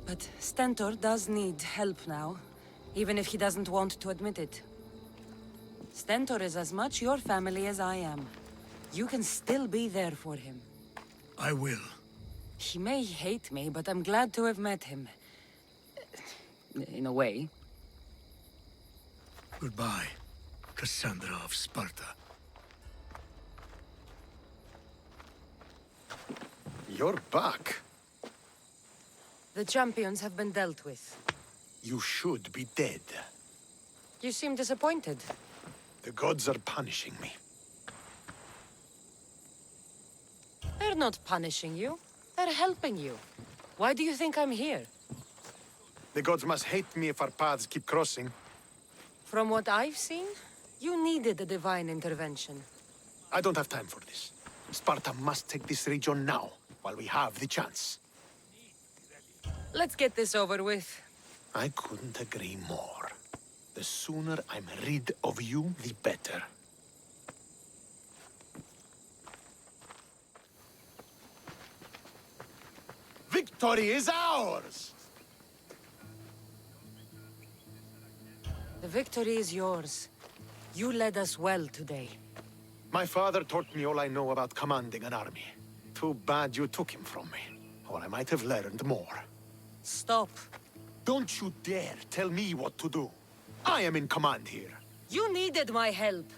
But Stentor does need help now, even if he doesn't want to admit it. Stentor is as much your family as I am. You can still be there for him. I will. He may hate me, but I'm glad to have met him. In a way. Goodbye, Cassandra of Sparta. You're back. The champions have been dealt with. You should be dead. You seem disappointed. The gods are punishing me. They're not punishing you. They're helping you. Why do you think I'm here? The gods must hate me if our paths keep crossing. From what I've seen, you needed a divine intervention. I don't have time for this. Sparta must take this region now, while we have the chance. Let's get this over with. I couldn't agree more. The sooner I'm rid of you, the better. Victory is ours! The victory is yours. You led us well today. My father taught me all I know about commanding an army. Too bad you took him from me, or I might have learned more. Stop. Don't you dare tell me what to do. I am in command here. You needed my help.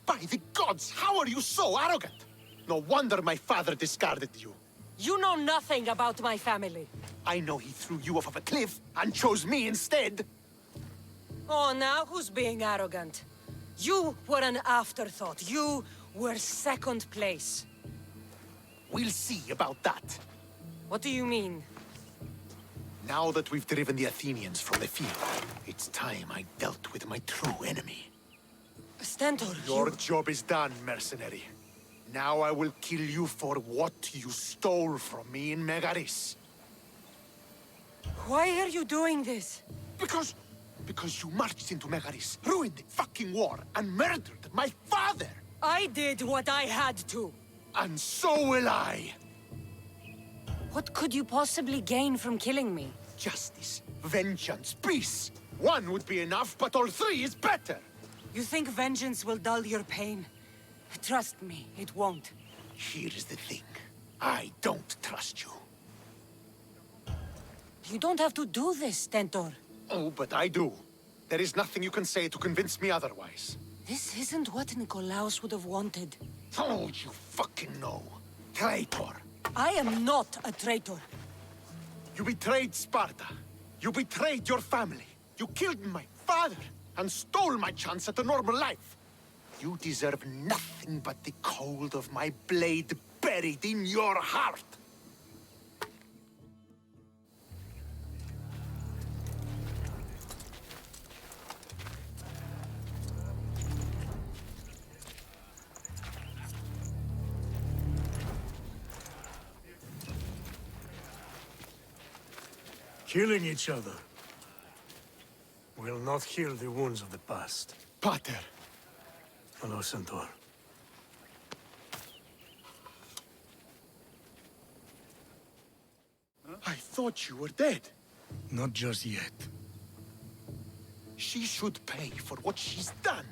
By the gods, how are you so arrogant? No wonder my father discarded you. You know nothing about my family. I know he threw you off of a cliff and chose me instead. Oh, now who's being arrogant? You were an afterthought. You were second place. We'll see about that. What do you mean? Now that we've driven the Athenians from the field, it's time I dealt with my true enemy. Stentor, Your job is done, mercenary. Now I will kill you for what you stole from me in Megaris. Why are you doing this? Because you marched into Megaris, ruined the fucking war, and murdered my father! I did what I had to. And so will I! What could you possibly gain from killing me? Justice, vengeance, peace! One would be enough, but all three is better! You think vengeance will dull your pain? Trust me, it won't. Here's the thing. I don't trust you. You don't have to do this, Stentor. Oh, but I do. There is nothing you can say to convince me otherwise. This isn't what Nikolaos would have wanted. Oh, you fucking know. Traitor. I am not a traitor. You betrayed Sparta. You betrayed your family. You killed my father and stole my chance at a normal life. You deserve nothing but the cold of my blade buried in your heart. Killing each other will not heal the wounds of the past. Pater. Hello, Centaur. I thought you were dead. Not just yet. She should pay for what she's done.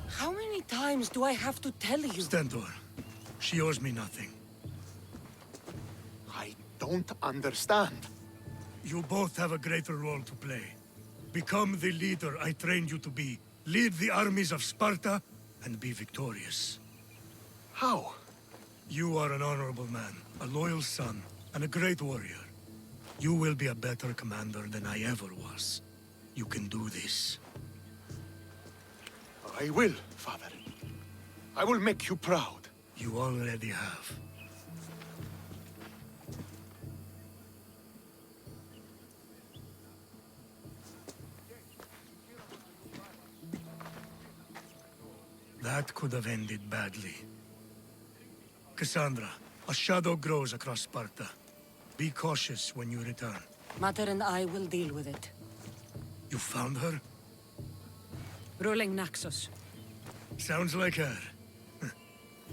How many times do I have to tell you? Stentor, she owes me nothing. I don't understand. You both have a greater role to play. Become the leader I trained you to be. Lead the armies of Sparta and be victorious. How? You are an honorable man, a loyal son, and a great warrior. You will be a better commander than I ever was. You can do this. I will, Father. I will make you proud. You already have. That could have ended badly. Cassandra, a shadow grows across Sparta. Be cautious when you return. Mater and I will deal with it. You found her? Ruling Naxos. Sounds like her.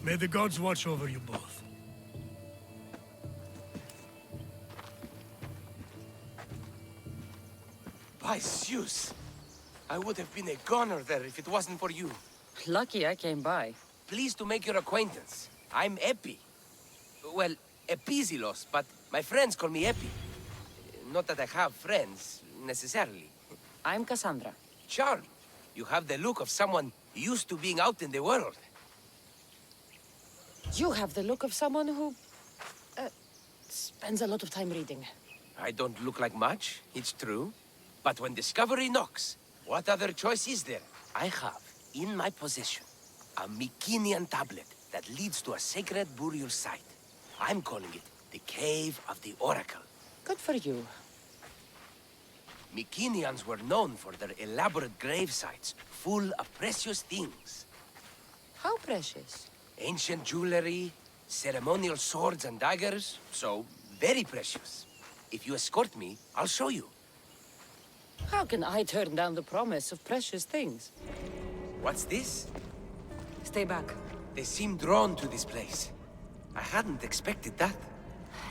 May the gods watch over you both. By Zeus! I would have been a goner there if it wasn't for you. Lucky I came by. Pleased to make your acquaintance. I'm Epi. Well, Epizilos, but my friends call me Epi. Not that I have friends, necessarily. I'm Cassandra. Charmed. You have the look of someone used to being out in the world. You have the look of someone who... spends a lot of time reading. I don't look like much, it's true. But when discovery knocks, what other choice is there? I have, in my possession, a Mycenaean tablet that leads to a sacred burial site. I'm calling it the Cave of the Oracle. Good for you. Mycenaeans were known for their elaborate grave sites, full of precious things. How precious? Ancient jewelry, ceremonial swords and daggers, so very precious. If you escort me, I'll show you. How can I turn down the promise of precious things? What's this? Stay back. They seem drawn to this place. I hadn't expected that.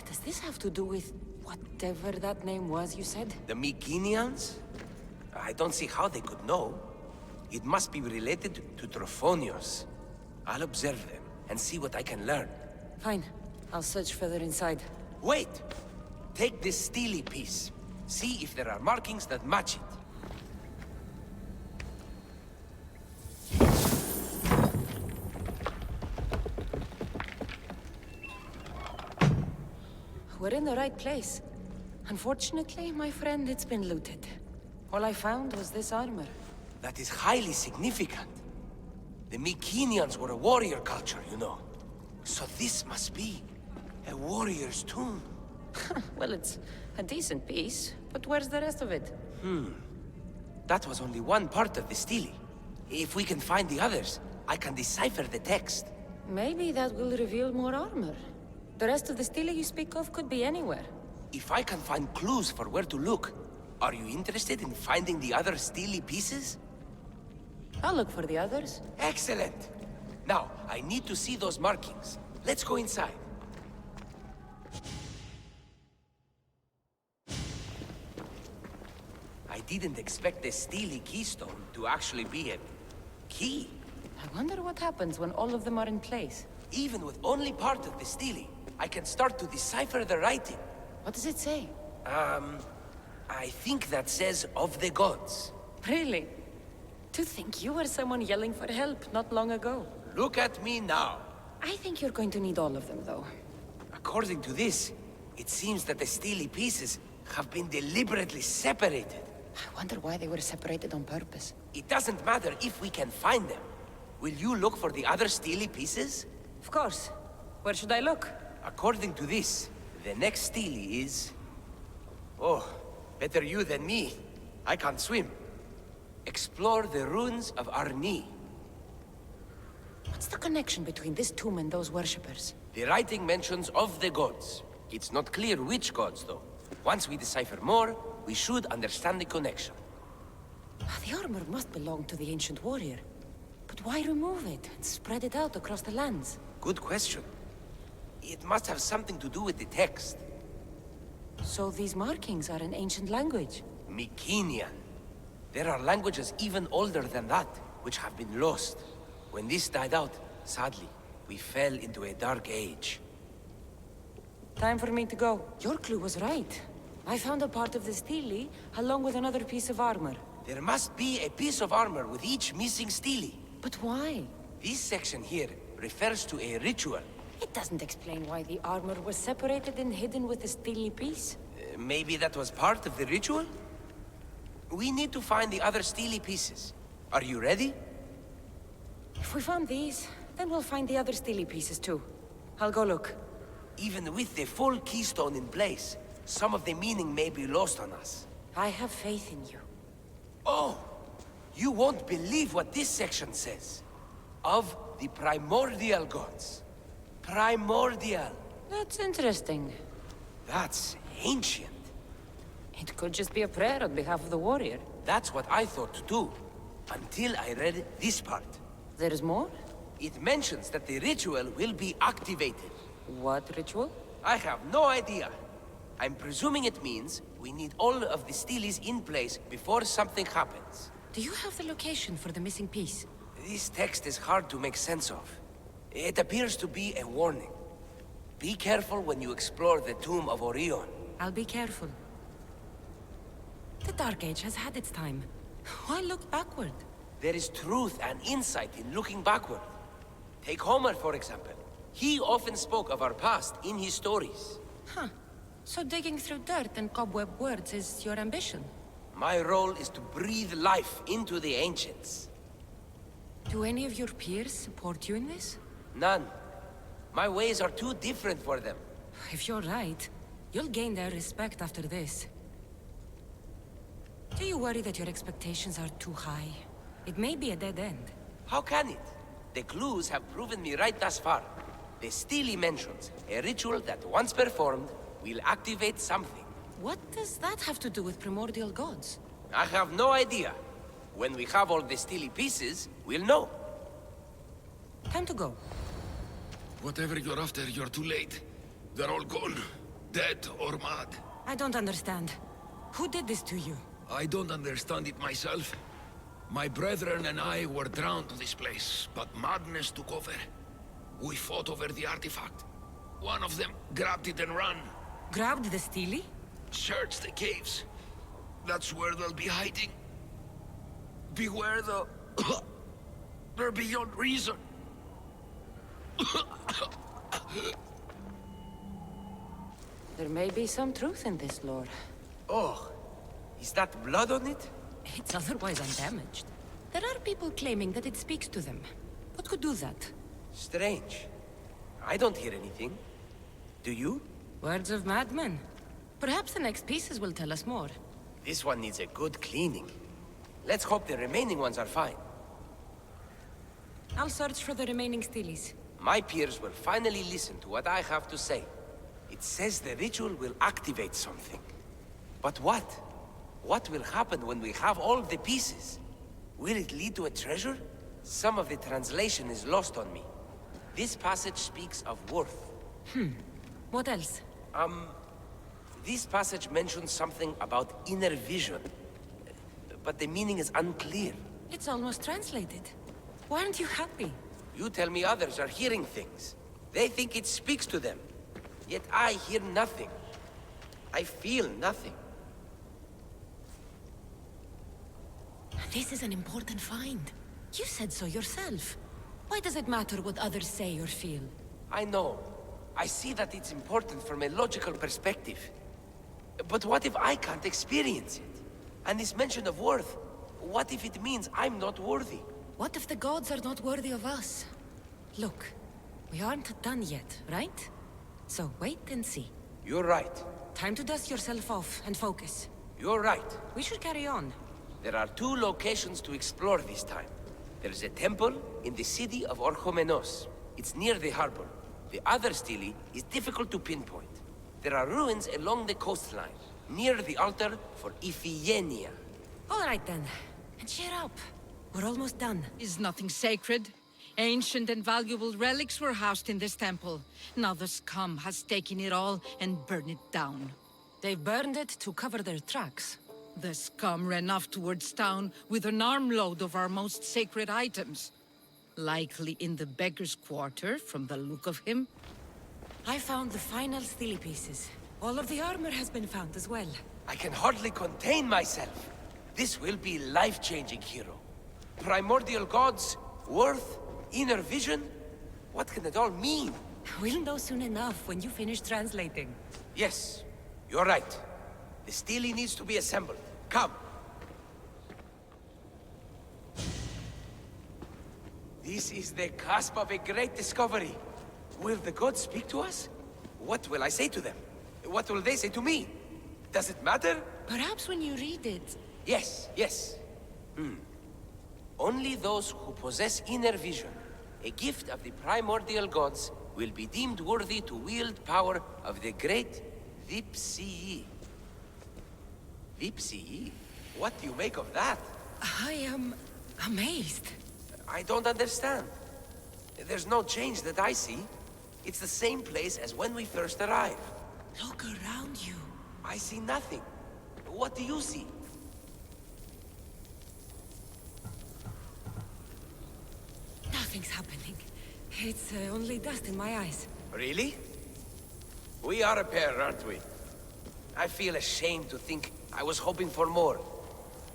Does this have to do with whatever that name was you said? The Mycenaeans? I don't see how they could know. It must be related to Trophonios. I'll observe them and see what I can learn. Fine. I'll search further inside. Wait! Take this steely piece. See if there are markings that match it. We're in the right place. Unfortunately, my friend, it's been looted. All I found was this armor. That is highly significant. The Mycenaeans were a warrior culture, you know. So this must be a warrior's tomb. Well, it's a decent piece, but where's the rest of it? That was only one part of the stele. If we can find the others, I can decipher the text. Maybe that will reveal more armor. The rest of the stele you speak of could be anywhere. If I can find clues for where to look, are you interested in finding the other stele pieces? I'll look for the others. Excellent! Now, I need to see those markings. Let's go inside. I didn't expect the stele keystone to actually be a key. I wonder what happens when all of them are in place. Even with only part of the stele, I can start to decipher the writing. What does it say? I think that says of the gods. Really? To think you were someone yelling for help not long ago. Look at me now. I think you're going to need all of them, though. According to this, it seems that the stele pieces have been deliberately separated. I wonder why they were separated on purpose. It doesn't matter if we can find them. Will you look for the other stele pieces? Of course. Where should I look? According to this, the next stele is... Oh, better you than me. I can't swim. Explore the ruins of Arni. What's the connection between this tomb and those worshippers? The writing mentions of the gods. It's not clear which gods, though. Once we decipher more, we should understand the connection. The armor must belong to the ancient warrior. But why remove it and spread it out across the lands? Good question. It must have something to do with the text. So these markings are in ancient language? Mycenaean. There are languages even older than that, which have been lost. When this died out, sadly, we fell into a dark age. Time for me to go. Your clue was right. I found a part of the stele, along with another piece of armor. There must be a piece of armor with each missing stele. But why? This section here refers to a ritual. It doesn't explain why the armor was separated and hidden with the stele piece. Maybe that was part of the ritual? We need to find the other stele pieces. Are you ready? If we found these, then we'll find the other stele pieces too. I'll go look. Even with the full keystone in place, some of the meaning may be lost on us. I have faith in you. Oh! You won't believe what this section says. Of the primordial gods. Primordial. That's interesting. That's ancient. It could just be a prayer on behalf of the warrior. That's what I thought too. Until I read this part. There's more? It mentions that the ritual will be activated. What ritual? I have no idea. I'm presuming it means we need all of the steles in place before something happens. Do you have the location for the missing piece? This text is hard to make sense of. It appears to be a warning. Be careful when you explore the tomb of Orion. I'll be careful. The Dark Age has had its time. Why look backward? There is truth and insight in looking backward. Take Homer, for example. He often spoke of our past in his stories. Huh. So digging through dirt and cobweb words is your ambition? My role is to breathe life into the ancients. Do any of your peers support you in this? None. My ways are too different for them. If you're right, you'll gain their respect after this. Do you worry that your expectations are too high? It may be a dead end. How can it? The clues have proven me right thus far. The Stele mentions a ritual that once performed will activate something. What does that have to do with primordial gods? I have no idea. When we have all the Stele pieces, we'll know. Time to go. Whatever you're after, you're too late. They're all gone. Dead or mad. I don't understand. Who did this to you? I don't understand it myself. My brethren and I were drawn to this place, but madness took over. We fought over the artifact. One of them grabbed it and ran. Grabbed the Stele? Search the caves. That's where they'll be hiding. Beware the... They're beyond reason. There may be some truth in this lore. Oh, is that blood on it? It's otherwise undamaged. There are people claiming that it speaks to them. What could do that? Strange. I don't hear anything. Do you? Words of madmen. Perhaps the next pieces will tell us more. This one needs a good cleaning. Let's hope the remaining ones are fine. I'll search for the remaining Steles. My peers will finally listen to what I have to say. It says the ritual will activate something. But what? What will happen when we have all the pieces? Will it lead to a treasure? Some of the translation is lost on me. This passage speaks of worth. What else? This passage mentions something about inner vision. But the meaning is unclear. It's almost translated. Why aren't you happy? You tell me others are hearing things. They think it speaks to them. Yet I hear nothing. I feel nothing. This is an important find. You said so yourself. Why does it matter what others say or feel? I know. I see that it's important from a logical perspective. But what if I can't experience it? And this mention of worth, what if it means I'm not worthy? What if the gods are not worthy of us? Look, we aren't done yet, right? So wait and see. You're right. Time to dust yourself off and focus. You're right. We should carry on. There are 2 locations to explore this time. There's a temple in the city of Orchomenos. It's near the harbor. The other stele is difficult to pinpoint. There are ruins along the coastline, near the altar for Iphigenia. All right then. And cheer up. We're almost done. Is nothing sacred? Ancient and valuable relics were housed in this temple. Now the scum has taken it all and burned it down. They burned it to cover their tracks. The scum ran off towards town with an armload of our most sacred items. Likely in the beggar's quarter, from the look of him. I found the final stele pieces. All of the armor has been found as well. I can hardly contain myself. This will be life-changing, hero. Primordial gods, worth, inner vision. What can it all mean? We'll know soon enough when you finish translating. Yes, you're right. The stele needs to be assembled. Come. This is the cusp of a great discovery. Will the gods speak to us? What will I say to them? What will they say to me? Does it matter? Perhaps when you read it. Yes, yes. Only those who possess inner vision, a gift of the primordial gods, will be deemed worthy to wield power of the great Vipsii. Vipsii? What do you make of that? I am amazed. I don't understand. There's no change that I see. It's the same place as when we first arrived. Look around you. I see nothing. What do you see? Nothing's happening. It's only dust in my eyes. Really? We are a pair, aren't we? I feel ashamed to think I was hoping for more.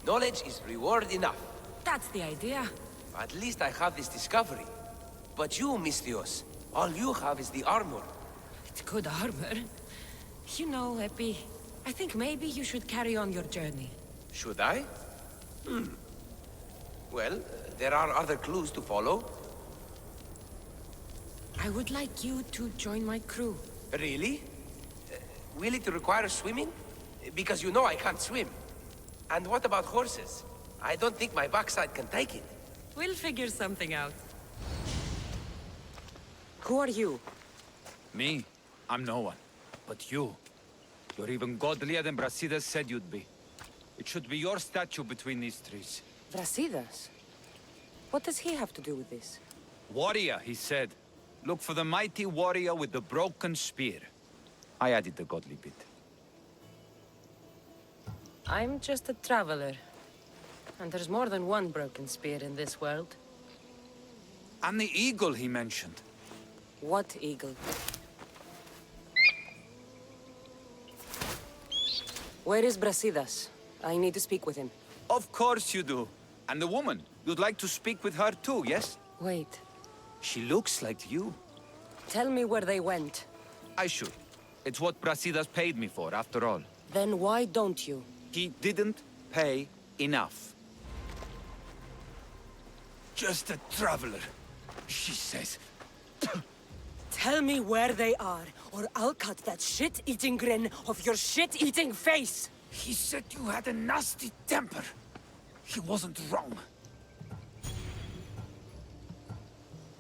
Knowledge is reward enough. That's the idea. At least I have this discovery. But you, Misthios, all you have is the armor. It's good armor. You know, Epi, I think maybe you should carry on your journey. Should I? Well, there are other clues to follow. I would like you to join my crew. Really? Will it require swimming? Because you know I can't swim. And what about horses? I don't think my backside can take it. We'll figure something out. Who are you? Me? I'm no one. But you. You're even godlier than Brasidas said you'd be. It should be your statue between these trees. Brasidas? What does he have to do with this? Warrior, he said. Look for the mighty warrior with the broken spear. I added the godly bit. I'm just a traveler. And there's more than one broken spear in this world. And the eagle he mentioned. What eagle? Where is Brasidas? I need to speak with him. Of course you do. And the woman. You'd like to speak with her too, yes? Wait. She looks like you. Tell me where they went. I should. It's what Brasidas paid me for, after all. Then why don't you? He didn't pay enough. Just a traveler, she says. Tell me where they are, or I'll cut that shit-eating grin off your shit-eating face! He said you had a nasty temper. He wasn't wrong.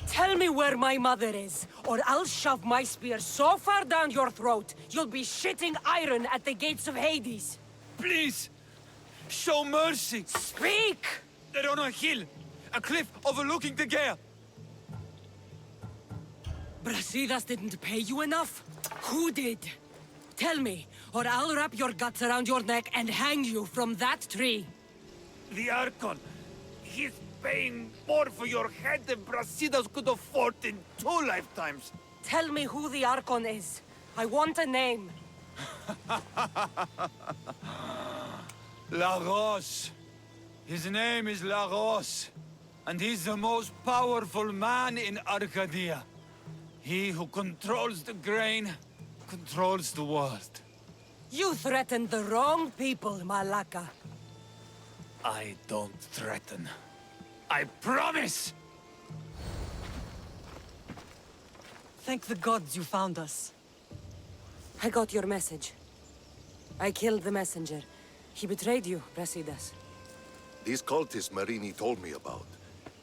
Tell me where my mother is, or I'll shove my spear so far down your throat, you'll be shitting iron at the gates of Hades! Please! Show mercy! Speak! They're on a hill! A cliff overlooking the gale! Brasidas didn't pay you enough? Who did? Tell me, or I'll wrap your guts around your neck and hang you from that tree! The Archon! He's paying more for your head than Brasidas could afford in 2 lifetimes! Tell me who the Archon is. I want a name. Lagos. His name is Lagos. And he's the most powerful man in Arcadia. He who controls the grain, controls the world. You threatened the wrong people, Malaka. I don't threaten. I promise! Thank the gods you found us. I got your message. I killed the messenger. He betrayed you, Brasidas. These cultists Marini told me about.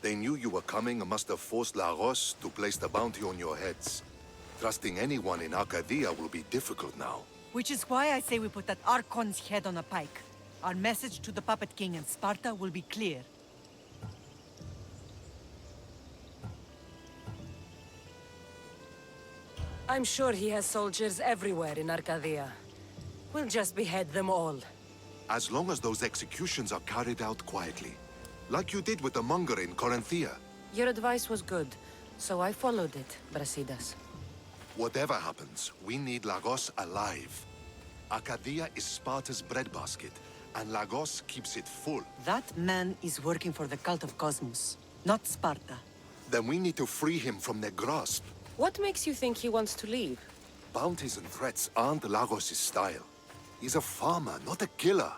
They knew you were coming and must have forced Lagos to place the bounty on your heads. Trusting anyone in Arcadia will be difficult now. Which is why I say we put that Archon's head on a pike. Our message to the Puppet King and Sparta will be clear. I'm sure he has soldiers everywhere in Arcadia. We'll just behead them all. As long as those executions are carried out quietly. Like you did with the monger in Corinthia. Your advice was good, so I followed it, Brasidas. Whatever happens, we need Lagos alive. Arcadia is Sparta's breadbasket, and Lagos keeps it full. That man is working for the cult of Cosmos, not Sparta. Then we need to free him from their grasp. What makes you think he wants to leave? Bounties and threats aren't Lagos' style. He's a farmer, not a killer.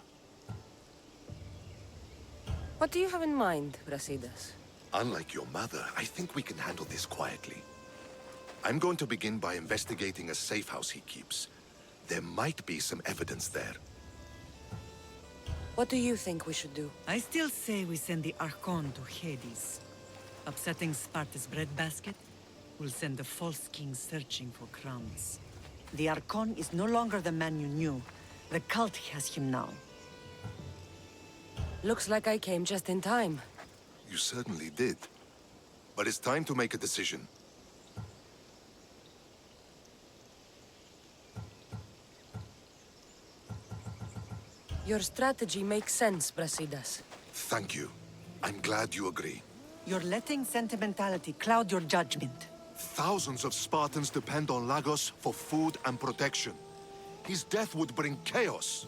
What do you have in mind, Brasidas? Unlike your mother, I think we can handle this quietly. I'm going to begin by investigating a safe house he keeps. There might be some evidence there. What do you think we should do? I still say we send the Archon to Hades. Upsetting Sparta's breadbasket will send the false king searching for crumbs. The Archon is no longer the man you knew. The cult has him now. Looks like I came just in time. You certainly did. But it's time to make a decision. Your strategy makes sense, Brasidas. Thank you. I'm glad you agree. You're letting sentimentality cloud your judgment. Thousands of Spartans depend on Lagos for food and protection. His death would bring chaos.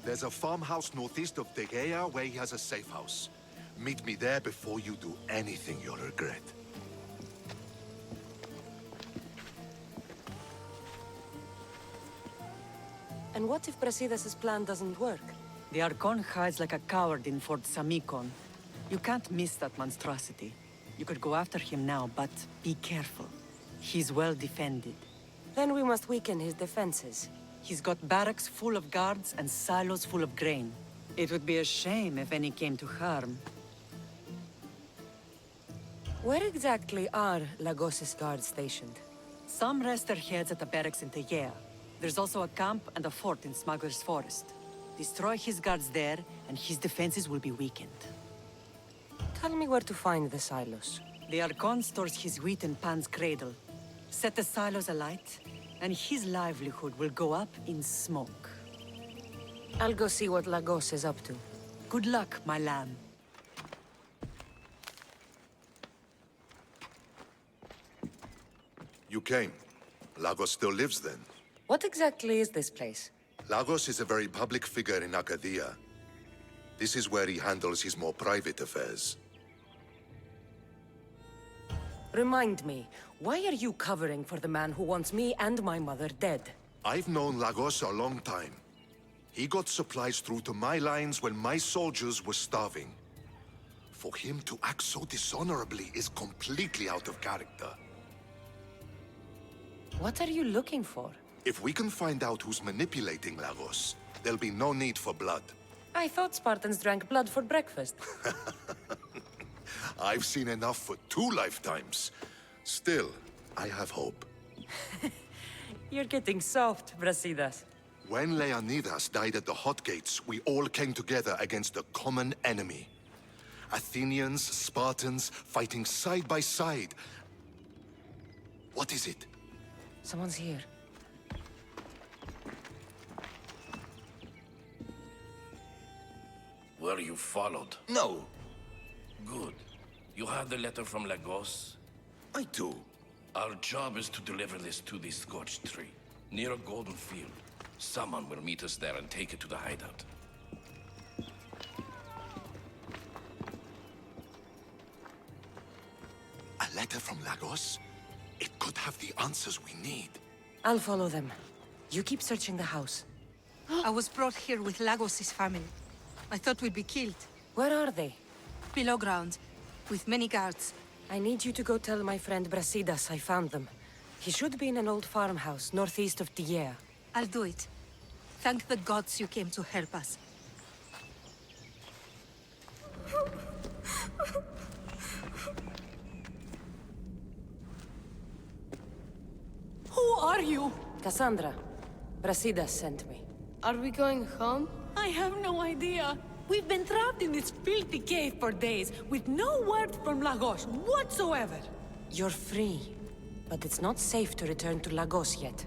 There's a farmhouse northeast of Tegea where he has a safe house. Meet me there before you do anything you'll regret. And what if Brasidas' plan doesn't work? The Archon hides like a coward in Fort Samikon. You can't miss that monstrosity. You could go after him now, but be careful. He's well defended. Then we must weaken his defenses. He's got barracks full of guards and silos full of grain. It would be a shame if any came to harm. Where exactly are Lagos' guards stationed? Some rest their heads at the barracks in Tegea. There's also a camp and a fort in Smuggler's Forest. Destroy his guards there, and his defenses will be weakened. Tell me where to find the silos. The Archon stores his wheat in Pan's cradle. Set the silos alight, and his livelihood will go up in smoke. I'll go see what Lagos is up to. Good luck, my lamb. You came. Lagos still lives then? What exactly is this place? Lagos is a very public figure in Arcadia. This is where he handles his more private affairs. Remind me, why are you covering for the man who wants me and my mother dead? I've known Lagos a long time. He got supplies through to my lines when my soldiers were starving. For him to act so dishonorably is completely out of character. What are you looking for? If we can find out who's manipulating Lagos, there'll be no need for blood. I thought Spartans drank blood for breakfast. I've seen enough for 2 lifetimes. Still, I have hope. You're getting soft, Brasidas. When Leonidas died at the Hot Gates, we all came together against a common enemy. Athenians, Spartans, fighting side by side. What is it? Someone's here. Were you followed? No. Good. You have the letter from Lagos? I do. Our job is to deliver this to the scorched tree, near a golden field. Someone will meet us there and take it to the hideout. A letter from Lagos? It could have the answers we need. I'll follow them. You keep searching the house. I was brought here with Lagos' family. I thought we'd be killed. Where are they? Below ground, with many guards. I need you to go tell my friend Brasidas I found them. He should be in an old farmhouse, northeast of Tiea. I'll do it. Thank the gods you came to help us. Who are you? Cassandra. Brasidas sent me. Are we going home? I have no idea. We've been trapped in this filthy cave for days, with no word from Lagos whatsoever. You're free, but it's not safe to return to Lagos yet.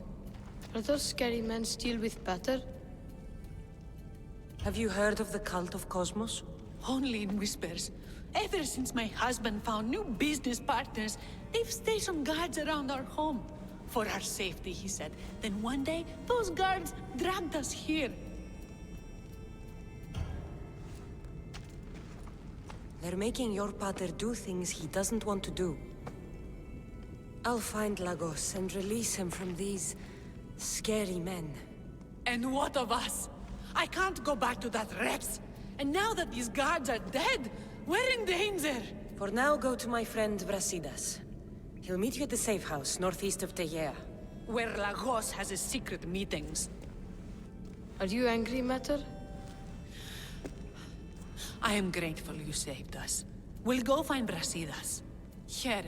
Are those scary men still with Pater? Have you heard of the cult of Cosmos? Only in whispers. Ever since my husband found new business partners, they've stationed guards around our home. For our safety, he said. Then one day, those guards dragged us here. They're making your pater do things he doesn't want to do. I'll find Lagos and release him from these scary men. And what of us? I can't go back to that Reps. And now that these guards are dead, we're in danger. For now, go to my friend Brasidas. He'll meet you at the safe house, northeast of Tegea. Where Lagos has his secret meetings. Are you angry, Mater? I am grateful you saved us. We'll go find Brasidas. Here,